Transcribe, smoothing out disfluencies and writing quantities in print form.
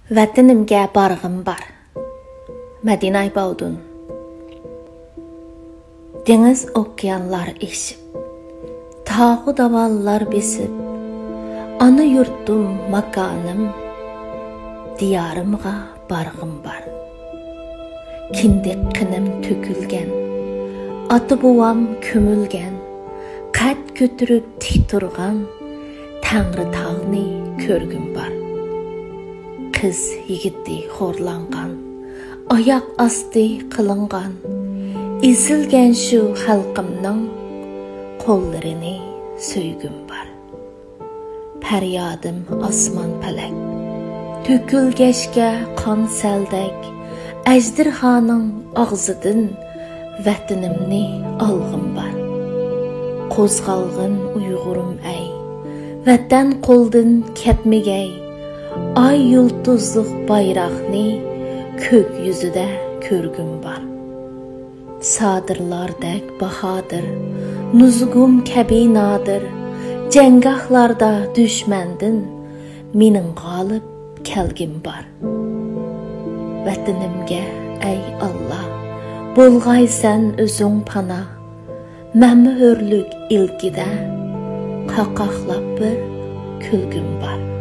Vətənimgə barğım bar. Mədinə Baudun. Deniz okyanlar eşib, tağu davallar besib, ana yurtum makanım, diyarımğa barğım bar. Kindik qinim tökülgen, atı buvam kömülgen, qat götürüp tik turgan, Tanrı tağını körgüm bar. Kız yigitdi xorlangan, ayak astı qılıngan, ezilgen şu xalqımның qo'llarini söygüm bar. Pəryadım asman pələk, tökülgeşke qan səldək, əjdirxanın ağzıdın vətənimni alğım bar. Qozğalğın uyğurum əy, vətən qoldun ketmegey, ay yıldızlıq bayraqni kök yüzüdə körgüm bar. Sadırlardək bahadır, nuzugum kəbi nadir, cəngahlarda düşməndin, minin qalib kəlgim bar. Vətənimgə ey Allah, bolğaysən özün pana, məmmi hörlük ilgidə, qaqaqlap bir külgüm bar.